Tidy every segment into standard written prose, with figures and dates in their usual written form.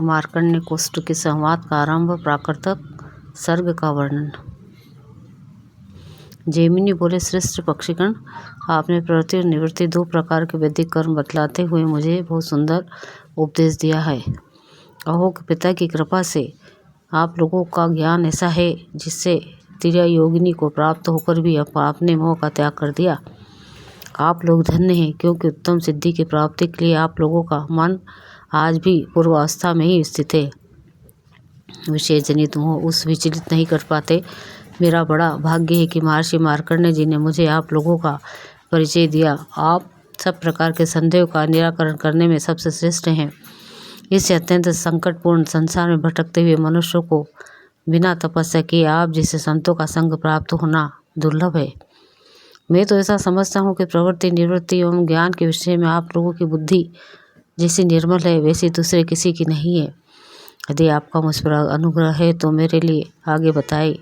मार्कंडेय कोष्ठ के संवाद का आरंभ। प्राकृतक सर्ग का वर्णन। जैमिनी बोले, श्रेष्ठ पक्षीगण, आपने प्रवृत्ति और निवृत्ति दो प्रकार के वैदिक कर्म बतलाते हुए मुझे बहुत सुंदर उपदेश दिया है। अहो कि पिता की कृपा से आप लोगों का ज्ञान ऐसा है जिससे तिर्या योगिनी को प्राप्त होकर भी आपने मोह का त्याग कर दिया। आप लोग धन्य हैं, क्योंकि उत्तम सिद्धि की प्राप्ति के लिए आप लोगों का मन आज भी पूर्वावस्था में ही स्थित है। विषय जनित मोह उस विचलित नहीं कर पाते। मेरा बड़ा भाग्य है कि महर्षि मार्कंडेय जी ने मुझे आप लोगों का परिचय दिया। आप सब प्रकार के संदेह का निराकरण करने में सबसे श्रेष्ठ हैं। इस अत्यंत संकटपूर्ण संसार में भटकते हुए मनुष्यों को बिना तपस्या किए आप जैसे संतों का संग प्राप्त होना दुर्लभ है। मैं तो ऐसा समझता हूँ कि प्रवृत्ति, निवृत्ति एवं ज्ञान के विषय में आप लोगों की बुद्धि जैसी निर्मल है, वैसी दूसरे किसी की नहीं है। यदि आपका मुझ पर अनुग्रह है तो मेरे लिए आगे बताए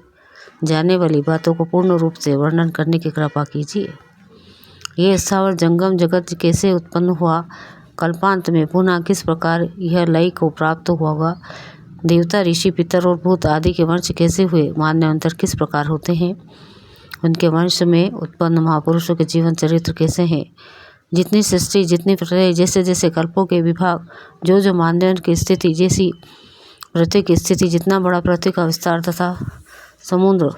जाने वाली बातों को पूर्ण रूप से वर्णन करने की कृपा कीजिए। ये स्थावर जंगम जगत कैसे उत्पन्न हुआ, कल्पांत में पुनः किस प्रकार यह लय को प्राप्त होगा, देवता, ऋषि, पितर और भूत आदि के वंश कैसे हुए, मान्यवंतर किस प्रकार होते हैं, उनके वंश में उत्पन्न महापुरुषों के जीवन चरित्र कैसे हैं, जितनी सृष्टि, जितनी प्रलय, जैसे जैसे कल्पों के विभाग, जो जो मानदंड की स्थिति, जैसी पृथ्वी की स्थिति, जितना बड़ा पृथ्वी का विस्तार तथा समुद्र,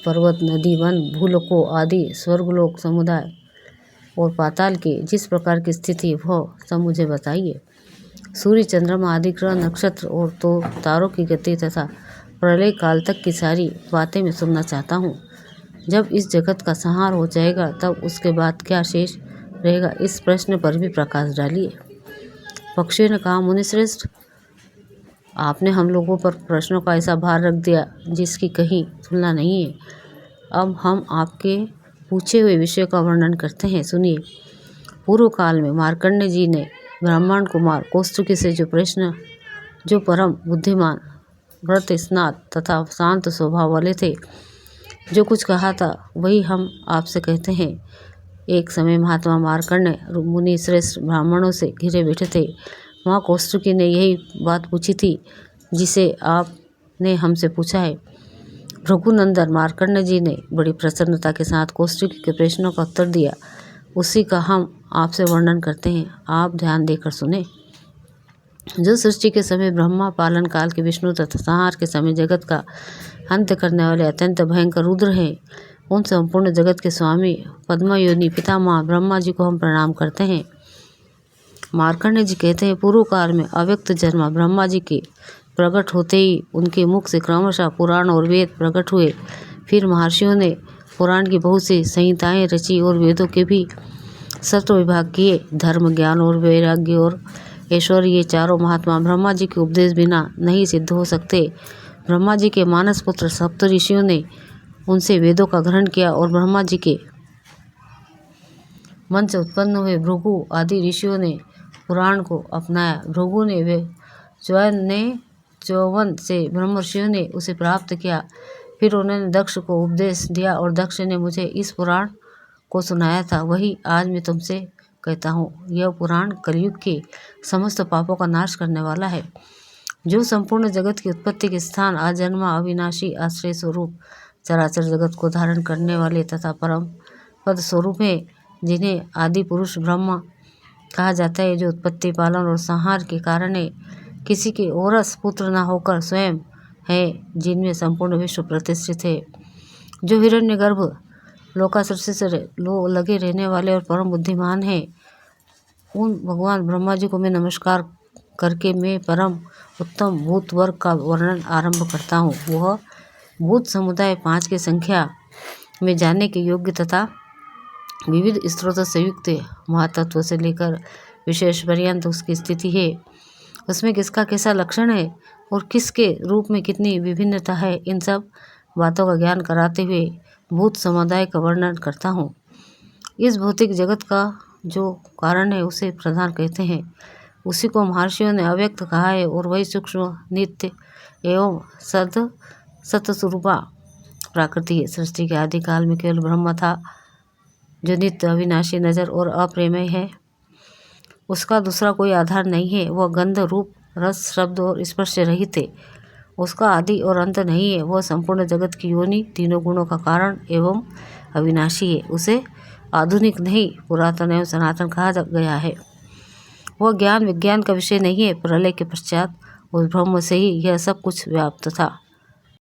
पर्वत, नदी, वन, भूलोकों आदि, स्वर्गलोक समुदाय और पाताल की जिस प्रकार की स्थिति, वह सब मुझे बताइए। सूर्य, चंद्रमा आदि ग्रह, नक्षत्र और तो तारों की गति तथा प्रलय काल तक की सारी बातें मैं सुनना चाहता हूँ। जब इस जगत का संहार हो जाएगा तब उसके बाद क्या शेष रहेगा, इस प्रश्न पर भी प्रकाश डालिए। पक्षियों ने कहा, मुनिश्रेष्ठ, आपने हम लोगों पर प्रश्नों का ऐसा भार रख दिया जिसकी कहीं तुलना नहीं है। अब हम आपके पूछे हुए विषय का वर्णन करते हैं, सुनिए। पूर्व काल में मार्कंडेय जी ने ब्राह्मण कुमार कौस्तुकी से जो परम बुद्धिमान, व्रत स्नात तथा शांत स्वभाव वाले थे, जो कुछ कहा था वही हम आपसे कहते हैं। एक समय महात्मा मार्कंडेय मुनि श्रेष्ठ ब्राह्मणों से घिरे बैठे थे। वहाँ कौस्तुकी ने यही बात पूछी थी जिसे आपने हमसे पूछा है। भृगुनंदन मार्कंडेय जी ने बड़ी प्रसन्नता के साथ कौस्तुकी के प्रश्नों का उत्तर दिया। उसी का हम आपसे वर्णन करते हैं, आप ध्यान देकर सुने। जो सृष्टि के समय ब्रह्मा, पालन काल के विष्णु तथा संहार के समय जगत का अंत करने वाले अत्यंत भयंकर रुद्र हैं, उन संपूर्ण जगत के स्वामी पद्मयोनि पितामह ब्रह्मा जी को हम प्रणाम करते हैं। मार्कंडेय जी कहते हैं, पूर्व काल में अव्यक्त जन्मा ब्रह्मा जी के प्रकट होते ही उनके मुख से क्रमशः पुराण और वेद प्रकट हुए। फिर महर्षियों ने पुराण की बहुत सी संहिताएं रची और वेदों के भी सप्त विभाग किए। धर्म, ज्ञान और वैराग्य और ऐश्वर्य, ये चारों महात्मा ब्रह्मा जी के उपदेश बिना नहीं सिद्ध हो सकते। ब्रह्मा जी के मानस पुत्र सप्त ऋषियों ने उनसे वेदों का ग्रहण किया और ब्रह्मा जी के मन से उत्पन्न हुए भृगु आदि ऋषियों ने पुराण को अपनाया। भृगु ने च्यवन से ब्रह्मर्षियों ने उसे प्राप्त किया। फिर उन्होंने दक्ष को उपदेश दिया और दक्ष ने मुझे इस पुराण को सुनाया था, वही आज मैं तुमसे कहता हूँ। यह पुराण कलयुग के समस्त पापों का नाश करने वाला है, जो संपूर्ण जगत की उत्पत्ति के स्थान, अजन्मा, अविनाशी, आश्रय स्वरूप, चराचर जगत को धारण करने वाले तथा परम पद स्वरूप है, जिन्हें आदि पुरुष ब्रह्मा कहा जाता है, जो उत्पत्ति, पालन और संहार के कारण है, किसी के औरस पुत्र न होकर स्वयं है, जिनमें संपूर्ण विश्व प्रतिष्ठित है, जो हिरण्यगर्भ, लोका सृष्टि से लगे रहने वाले और परम बुद्धिमान है। उन भगवान ब्रह्मा जी को मैं नमस्कार करके मैं परम उत्तम भूत वर्ग का वर्णन आरंभ करता हूँ। वह भूत समुदाय 5 की संख्या में जानने के योग्य तथा विविध स्रोतों से युक्त महातत्व से लेकर विशेष पर्यंत उसकी स्थिति है, उसमें किसका कैसा लक्षण है और किसके रूप में कितनी विभिन्नता है, इन सब बातों का ज्ञान कराते हुए भूत समुदाय का वर्णन करता हूँ। इस भौतिक जगत का जो कारण है उसे प्रधान कहते हैं। उसी को महर्षियों ने अव्यक्त कहा है और वही सूक्ष्म, नित्य एवं सतस्वरूपा प्रकृति है। सृष्टि के आदिकाल में केवल ब्रह्म था, जो नित्य, अविनाशी, नजर और अप्रेमय है। उसका दूसरा कोई आधार नहीं है। वह गंध, रूप, रस, शब्द और स्पर्श से रहित है। उसका आदि और अंत नहीं है। वह संपूर्ण जगत की योनि, तीनों गुणों का कारण एवं अविनाशी है। उसे आधुनिक नहीं, पुरातन एवं सनातन कहा गया है। वह ज्ञान विज्ञान का विषय नहीं है। प्रलय के पश्चात उस ब्रह्म से ही यह सब कुछ व्याप्त था।